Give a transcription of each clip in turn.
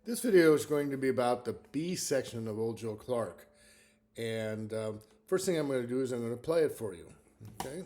This video is going to be about the B section of Old Joe Clark. And first thing I'm going to do is I'm going to play it for you. Okay?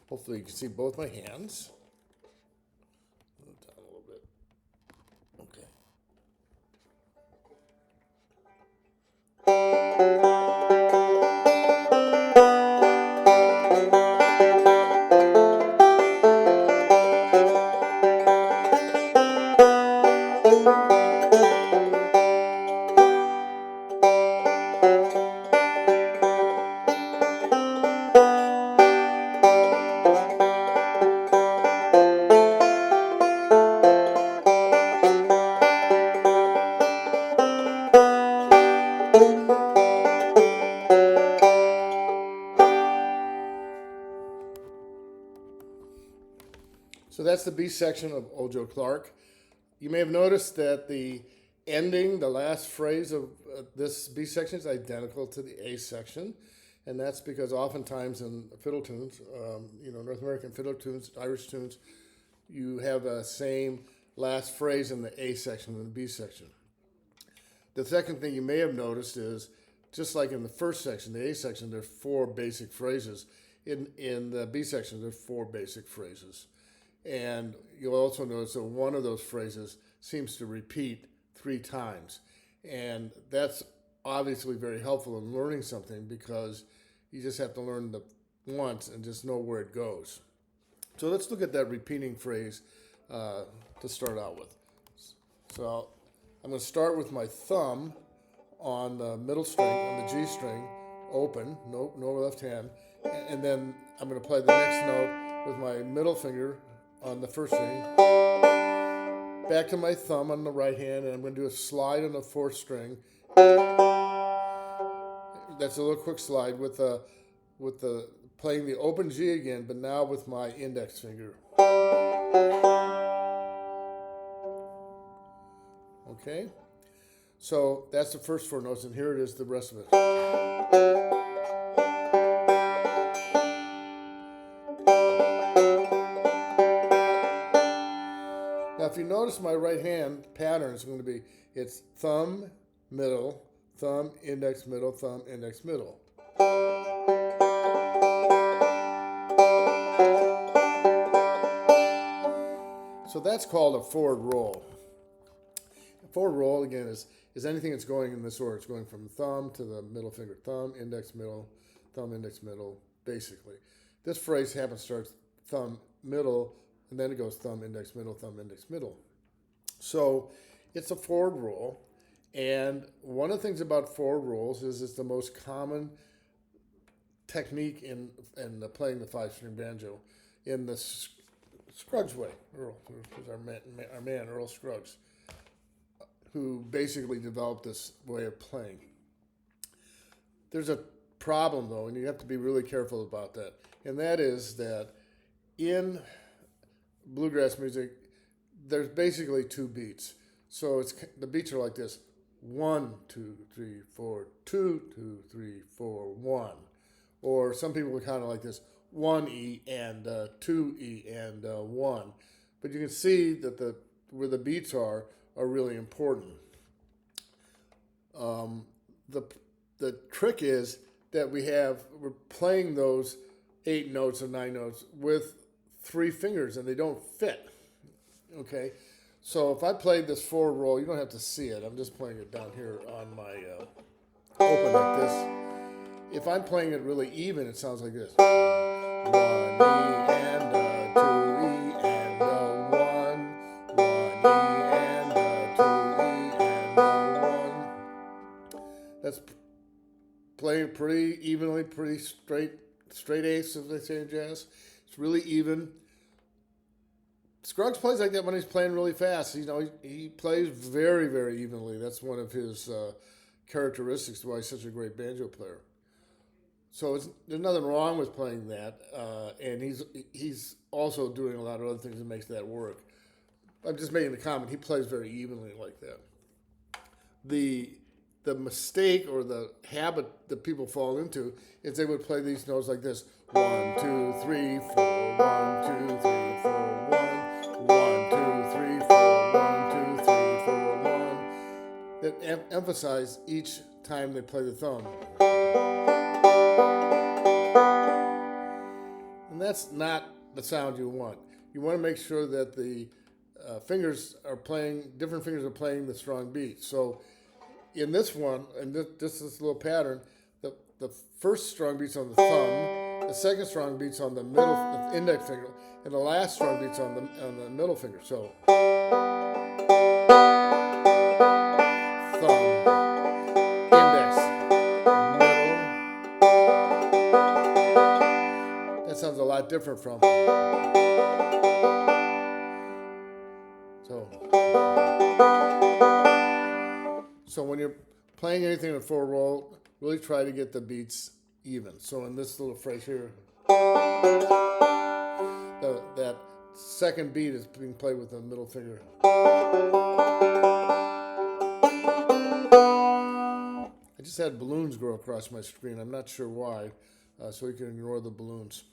Hopefully you can see both my hands. Move down a little bit. Okay. So that's the B section of Old Joe Clark. You may have noticed that the ending, the last phrase of this B section is identical to the A section. And that's because oftentimes in fiddle tunes, North American fiddle tunes, Irish tunes, you have the same last phrase in the A section and the B section. The second thing you may have noticed is, just like in the first section, the A section, there are four basic phrases. In the B section, there are four basic phrases. And you'll also notice that one of those phrases seems to repeat 3 times. And that's obviously very helpful in learning something because you just have to learn the once and just know where it goes. So let's look at that repeating phrase to start out with. So I'm going to start with my thumb on the middle string, on the G string, open, no left hand. And then I'm going to play the next note with my middle finger on the first string, back to my thumb on the right hand, and I'm going to do a slide on the 4th string. That's a little quick slide with the playing the open G again, but now with my index finger. Okay, so that's the first 4 notes, and here it is, the rest of it. Now, if you notice my right hand pattern is going to be, it's thumb, middle, thumb, index, middle, thumb, index, middle. So that's called a forward roll. A forward roll, again, is anything that's going in this order. It's going from thumb to the middle finger, thumb, index, middle, basically. This phrase happens to start thumb, middle, and then it goes thumb, index, middle. So it's a forward roll. And one of the things about forward rolls is it's the most common technique in playing the 5-string banjo in the Scruggs way. Earl, who's our man, Earl Scruggs, who basically developed this way of playing. There's a problem, though, and you have to be really careful about that. And that is that in bluegrass music, there's basically 2 beats. So the beats are like this: 1, 2, 3, 4, 2, 2, 3, 4, 1. Or some people are kind of like this: 1 E and 2 E and 1. But you can see that where the beats are really important. The trick is that we're playing those 8 notes or 9 notes with 3 fingers, and they don't fit. Okay, so if I played this forward roll, you don't have to see it. I'm just playing it down here on my open like this. If I'm playing it really even, it sounds like this: 1 E and 2 E and 1, 1 E and 2 E and 1. That's playing pretty evenly, pretty straight ace, as they say in jazz. It's really even. Scruggs plays like that when he's playing really fast. He plays very, very evenly. That's one of his characteristics, why he's such a great banjo player. So there's nothing wrong with playing that, and he's also doing a lot of other things that makes that work. I'm just making the comment. He plays very evenly like that. The mistake or the habit that people fall into is they would play these notes like this: 1, 2, 3, 4, 1, 2, 3, 4, 1, 1, 2, 3, 4, 1, 2, 3, 4, that emphasize each time they play the thumb. And that's not the sound you want. You want to make sure that the different fingers are playing the strong beat. So in this one, and this little pattern, the first strong beat's on the thumb, the second strong beat's on the index finger, and the last strong beat's on the middle finger. So thumb, index, middle. That sounds a lot different from. So when you're playing anything in a four roll, really try to get the beats even. So in this little phrase here, that second beat is being played with the middle finger. I just had balloons grow across my screen. I'm not sure why, so you can ignore the balloons.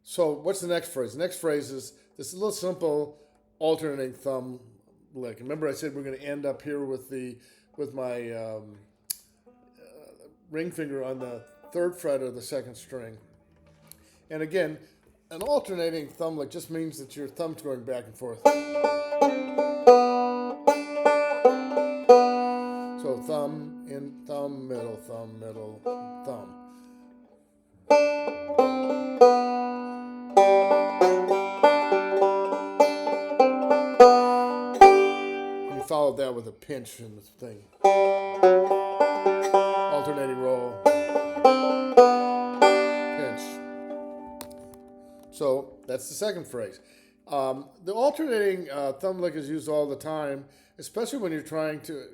So what's the next phrase? The next phrase is this little simple alternating thumb lick. Remember I said we're going to end up here with my ring finger on the third fret of the second string. And again, an alternating thumb lick just means that your thumb's going back and forth. So thumb, in, thumb, middle, thumb. Followed that with a pinch in the thing. Alternating roll. Pinch. So that's the second phrase. The alternating thumb lick is used all the time, especially when you're trying to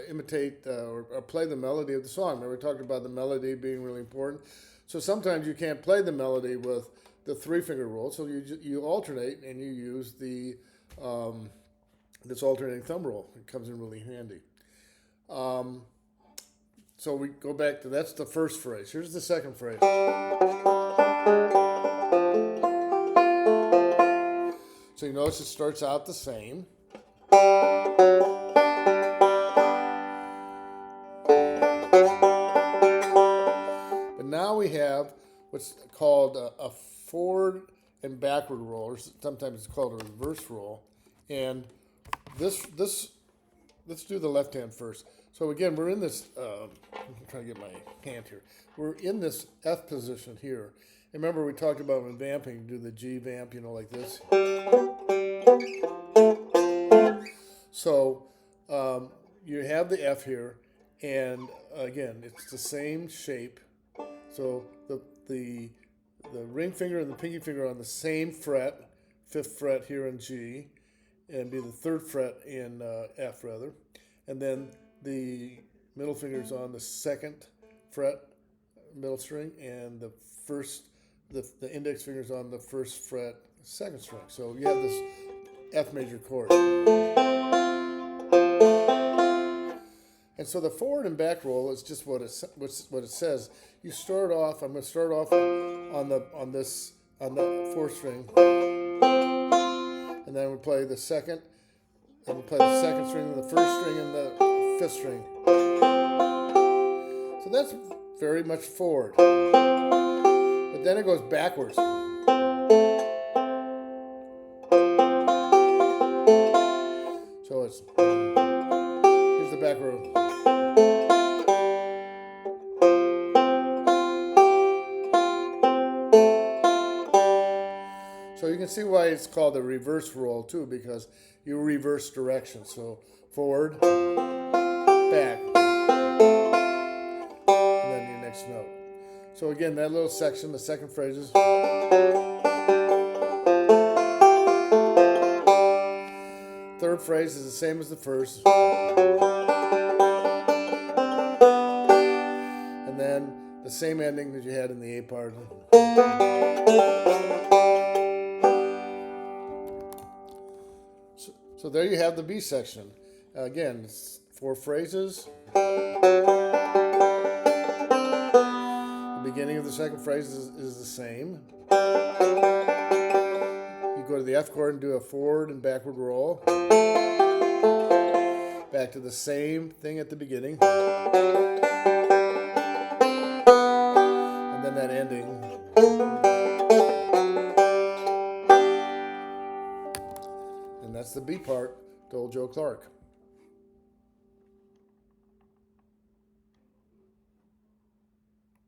imitate or play the melody of the song. Remember we talked about the melody being really important. So sometimes you can't play the melody with the three-finger roll, so you alternate and you use the this alternating thumb roll. It comes in really handy. So we go back to, that's the first phrase. Here's the second phrase. So you notice it starts out the same. But now we have what's called a forward and backward roll, or sometimes it's called a reverse roll. And let's do the left hand first. So again, we're in this, I'm trying to get my hand here. We're in this F position here. And remember we talked about when vamping, do the G vamp, like this. So you have the F here, and again, it's the same shape. So the ring finger and the pinky finger are on the same fret, 5th fret here in G, and be the 3rd fret in F rather, and then the middle finger's on the 2nd fret, middle string, and the index finger's on the 1st fret, 2nd string. So you have this F major chord. And so the forward and back roll is just what it says. You start off. I'm going to start off on the 4th string. And then we play the second, and we play the 2nd string, and the 1st string, and the 5th string. So that's very much forward. But then it goes backwards. So here's the back row. So you can see why it's called a reverse roll too, because you reverse direction. So forward, back, and then your next note. So again, that little section, the second phrase is. Third phrase is the same as the first. And then the same ending that you had in the A part. So there you have the B section. Again, it's 4 phrases. The beginning of the second phrase is the same. You go to the F chord and do a forward and backward roll. back to the same thing at the beginning. And then that ending. And that's the B part to Old Joe Clark.